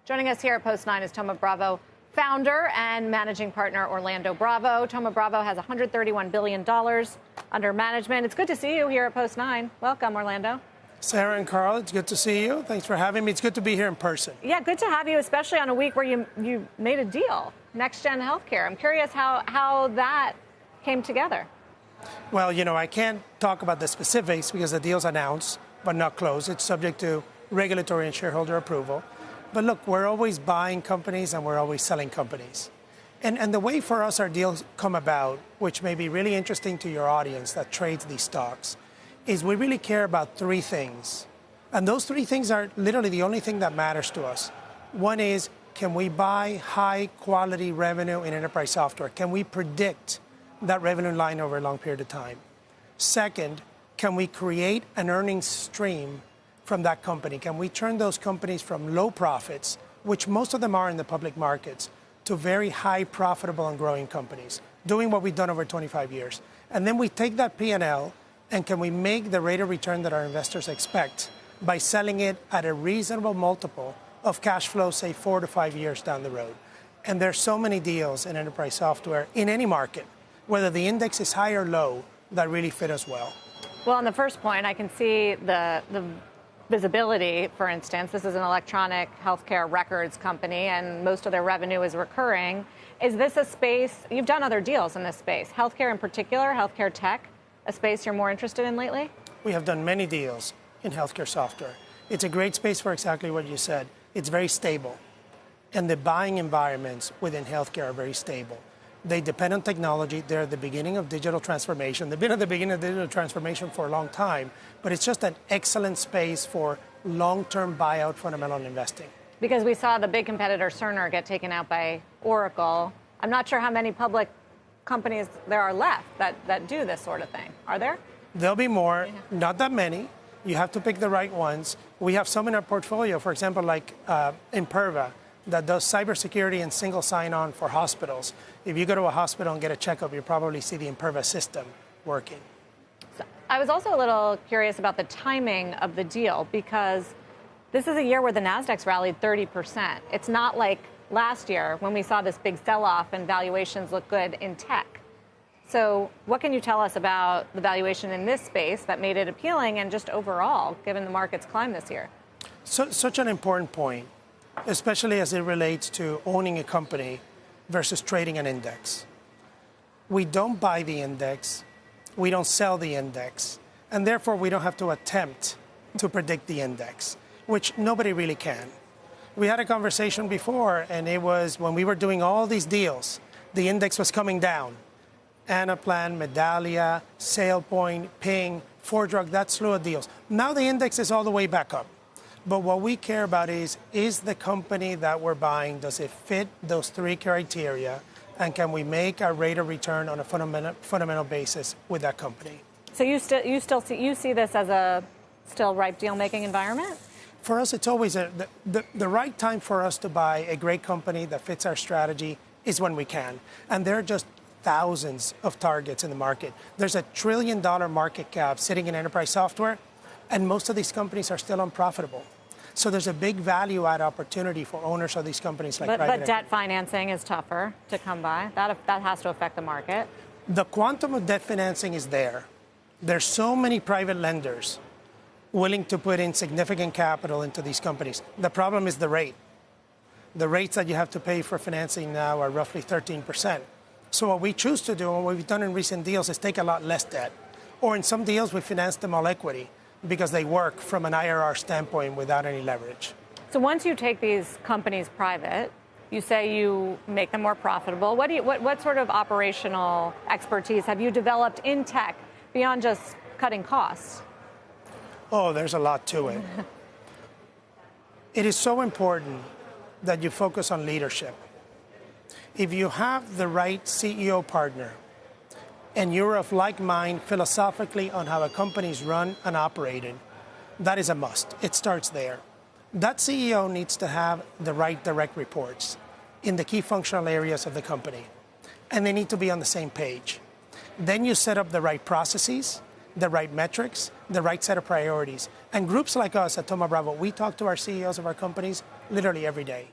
Joining us here at Post 9 is Thoma Bravo founder and managing partner Orlando Bravo. Thoma Bravo has $131 billion under management. It's good to see you here at Post 9. Welcome, Orlando. Sarah and Carl, it's good to see you. Thanks for having me. It's good to be here in person. Yeah, good to have you, especially on a week where you made a deal, Next Gen Healthcare. I'm curious how that came together. Well, I can't talk about the specifics because the deal's announced but not closed. It's subject to regulatory and shareholder approval. But look, we're always buying companies and we're always selling companies. And the way for us our deals come about, which may be really interesting to your audience that trades these stocks, is we really care about three things. And those three things are literally the only thing that matters to us. One is, can we buy high quality revenue in enterprise software? Can we predict that revenue line over a long period of time? Second, can we create an earnings stream from that company? Can we turn those companies from low profits, which most of them are in the public markets, to very high profitable and growing companies, doing what we've done over 25 years? And then we take that P&L and can we make the rate of return that our investors expect by selling it at a reasonable multiple of cash flow, say 4 to 5 years down the road? And there's so many deals in enterprise software in any market, whether the index is high or low, that really fit us well. Well, on the first point, I can see the visibility. For instance, this is an electronic healthcare records company, and most of their revenue is recurring. Is this a space, you've done other deals in this space, healthcare in particular, healthcare tech, a space you're more interested in lately? We have done many deals in healthcare software. It's a great space for exactly what you said. It's very stable, and the buying environments within healthcare are very stable. They depend on technology. They're at the beginning of digital transformation. They've been at the beginning of digital transformation for a long time, but it's just an excellent space for long-term buyout fundamental investing. Because we saw the big competitor Cerner get taken out by Oracle. I'm not sure how many public companies there are left that do this sort of thing. Are there? There'll be more, not that many. You have to pick the right ones. We have some in our portfolio, for example, like Imperva, that does cybersecurity and single sign-on for hospitals. If you go to a hospital and get a checkup, you probably see the Imperva system working. So I was also a little curious about the timing of the deal, because this is a year where the Nasdaq's rallied 30%. It's not like last year when we saw this big sell-off and valuations look good in tech. So what can you tell us about the valuation in this space that made it appealing, and just overall, given the market's climb this year? Such an important point, especially as it relates to owning a company versus trading an index. We don't buy the index, we don't sell the index, and therefore we don't have to attempt to predict the index, which nobody really can. We had a conversation before, and it was when we were doing all these deals, the index was coming down. Anaplan, Medallia, SailPoint, Ping, ForDrug, that slew of deals. Now the index is all the way back up. But what we care about is the company that we're buying, does it fit those three criteria, and can we make our rate of return on a fundamental basis with that company? So you see this as a still ripe deal-making environment? For us, it's always the right time for us to buy a great company that fits our strategy is when we can. And there are just thousands of targets in the market. There's $1 trillion market cap sitting in enterprise software, and most of these companies are still unprofitable. So there's a big value add opportunity for owners of these companies like But debt financing is tougher to come by. That has to affect the market. The quantum of debt financing is there. There's so many private lenders willing to put in significant capital into these companies. The problem is the rate. The rates that you have to pay for financing now are roughly 13%. So what we choose to do, and what we've done in recent deals, is take a lot less debt. Or in some deals, we finance them all equity, because they work from an IRR standpoint without any leverage. So once you take these companies private, you say you make them more profitable. What sort of operational expertise have you developed in tech beyond just cutting costs? Oh, there's a lot to it. It is so important that you focus on leadership. If you have the right CEO partner, and you're of like mind philosophically on how a company is run and operated, that is a must. It starts there. That CEO needs to have the right direct reports in the key functional areas of the company, and they need to be on the same page. Then you set up the right processes, the right metrics, the right set of priorities. And groups like us at Thoma Bravo, we talk to our CEOs of our companies literally every day.